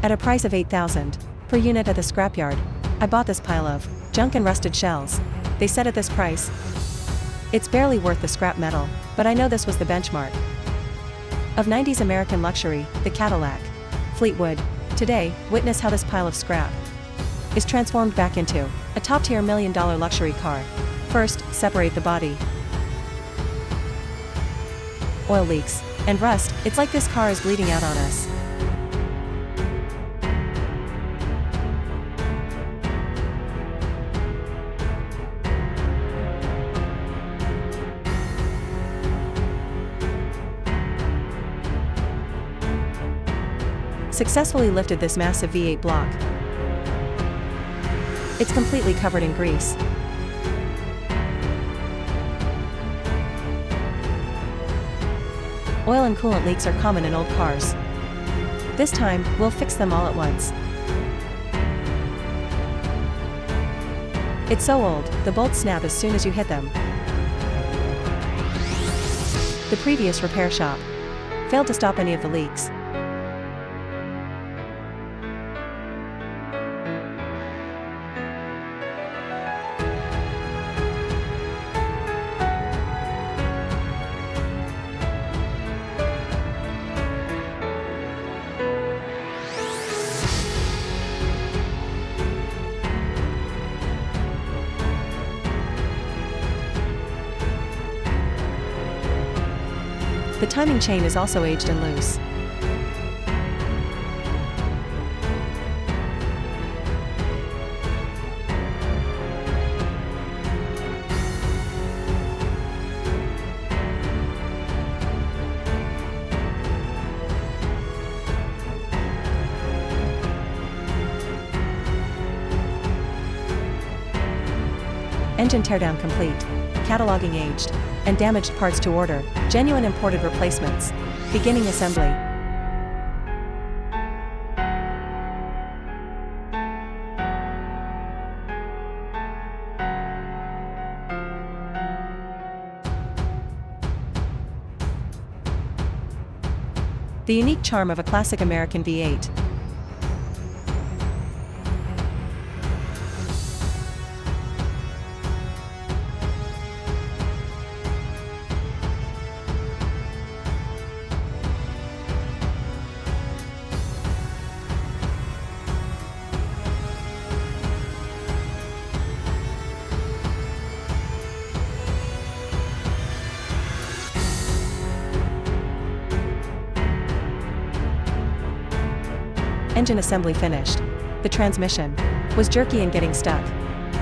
At a price of $8,000 per unit at the scrapyard, I bought this pile of junk and rusted shells. They said at this price, it's barely worth the scrap metal, but I know this was the benchmark of 90s American luxury, the Cadillac Fleetwood. Today, witness how this pile of scrap is transformed back into a top-tier $1 million luxury car. First, separate the body. Oil leaks and rust. It's like this car is bleeding out on us. Successfully lifted this massive V8 block. It's completely covered in grease. Oil and coolant leaks are common in old cars. This time, we'll fix them all at once. It's so old, the bolts snap as soon as you hit them. The previous repair shop failed to stop any of the leaks. The timing chain is also aged and loose. Engine teardown complete. Cataloging aged and damaged parts to order, genuine imported replacements. Beginning assembly. The unique charm of a classic American V8. Engine assembly finished. The transmission was jerky and getting stuck.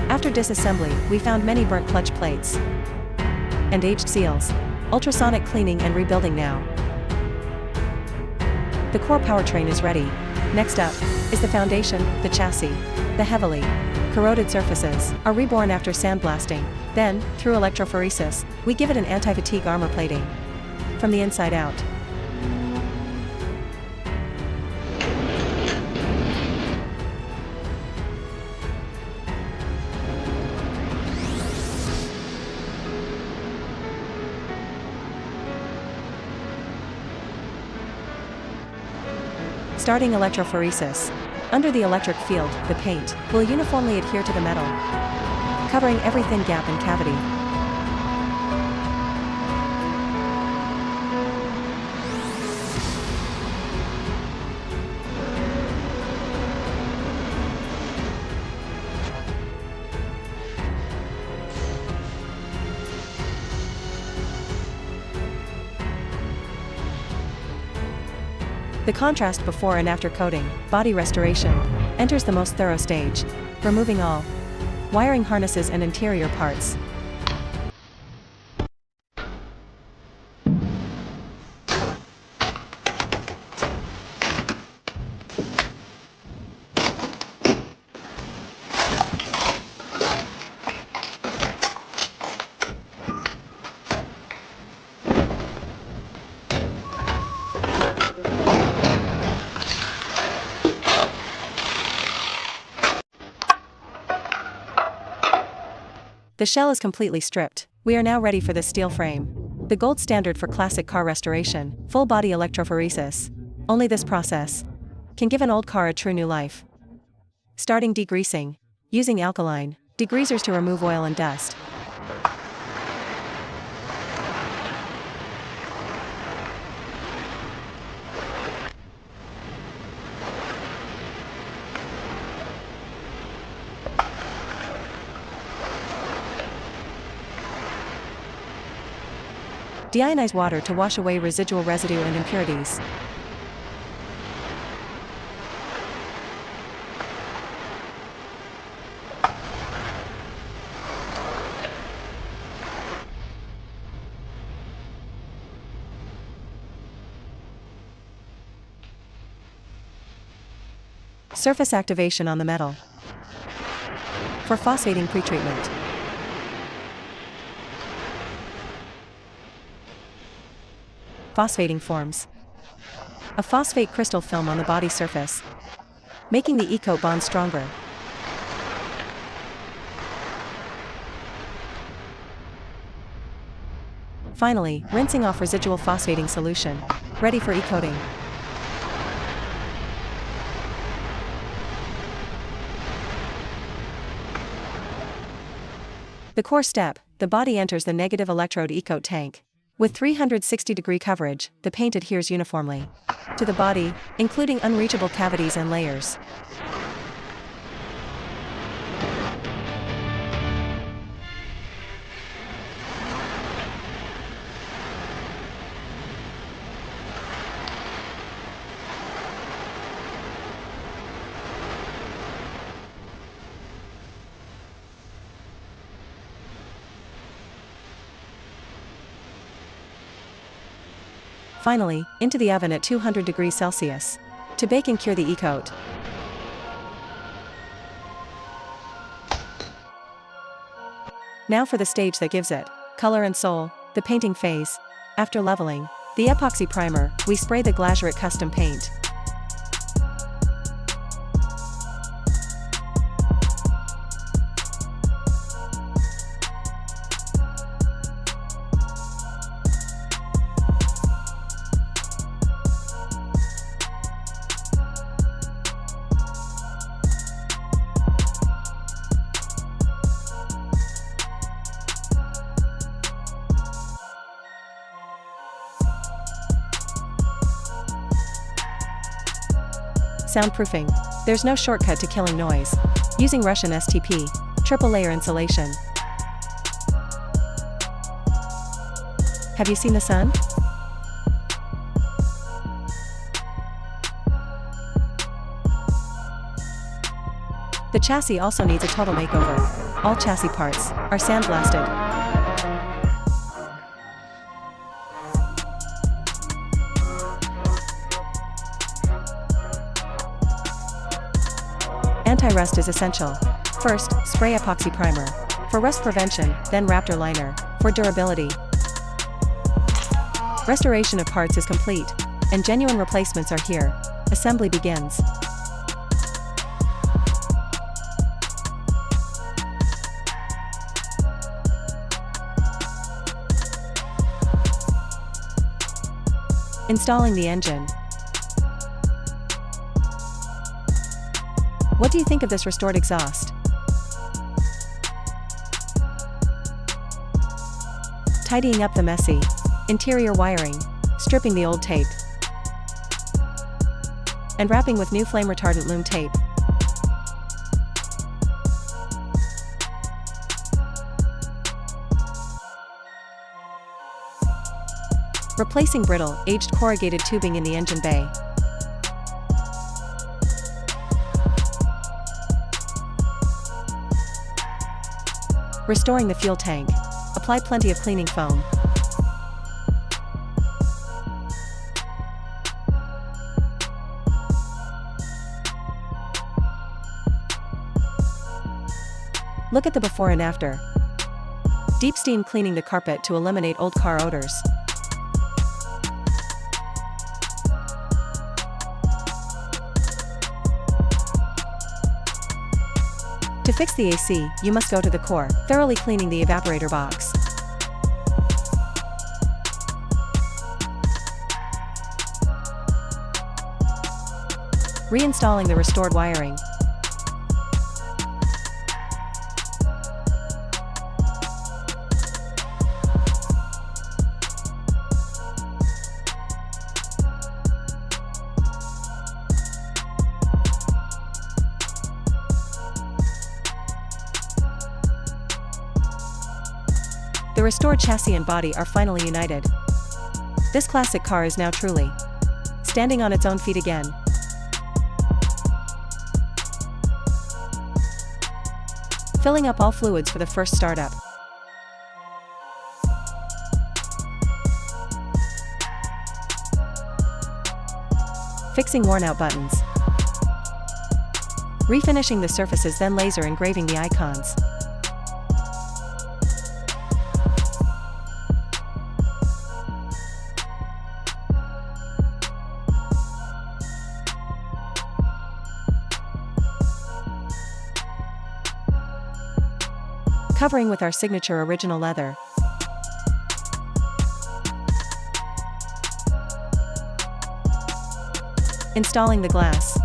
After disassembly, we found many burnt clutch plates and aged seals. Ultrasonic cleaning and rebuilding now. The core powertrain is ready. Next up is the foundation, the chassis. The heavily corroded surfaces are reborn after sandblasting. Then, through electrophoresis, we give it an anti-fatigue armor plating from the inside out. Starting electrophoresis. Under the electric field, the paint will uniformly adhere to the metal, covering every thin gap and cavity. The contrast before and after coating, body restoration, enters the most thorough stage, removing all wiring harnesses and interior parts. The shell is completely stripped. We are now ready for the steel frame. The gold standard for classic car restoration, full body electrophoresis. Only this process can give an old car a true new life. Starting degreasing. Using alkaline degreasers to remove oil and dust. Deionize water to wash away residual residue and impurities. Surface activation on the metal. For phosphating pretreatment. Phosphating forms. A phosphate crystal film on the body surface, making the e-coat bond stronger. Finally, rinsing off residual phosphating solution, ready for e-coating. The core step, the body enters the negative electrode e-coat tank. With 360-degree coverage, the paint adheres uniformly to the body, including unreachable cavities and layers. Finally, into the oven at 200 degrees Celsius to bake and cure the e-coat. Now for the stage that gives it color and soul, the painting phase. After leveling the epoxy primer, we spray the Glasurit custom paint. Soundproofing. There's no shortcut to killing noise. Using Russian STP, triple layer insulation. Have you seen the sun? The chassis also needs a total makeover. All chassis parts are sandblasted. Anti-rust is essential. First, spray epoxy primer for rust prevention, then Raptor liner for durability. Restoration of parts is complete, and genuine replacements are here. Assembly begins. Installing the engine. What do you think of this restored exhaust? Tidying up the messy interior wiring, stripping the old tape, and wrapping with new flame retardant loom tape. Replacing brittle, aged corrugated tubing in the engine bay. Restoring the fuel tank. Apply plenty of cleaning foam. Look at the before and after. Deep steam cleaning the carpet to eliminate old car odors. To fix the AC, you must go to the core, thoroughly cleaning the evaporator box. Reinstalling the restored wiring. The restored chassis and body are finally united. This classic car is now truly standing on its own feet again. Filling up all fluids for the first startup. Fixing worn out buttons. Refinishing the surfaces, then laser engraving the icons. Covering with our signature original leather. Installing the glass.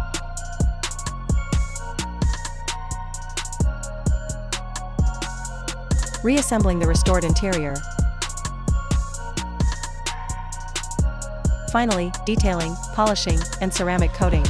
Reassembling the restored interior. Finally, detailing, polishing, and ceramic coating.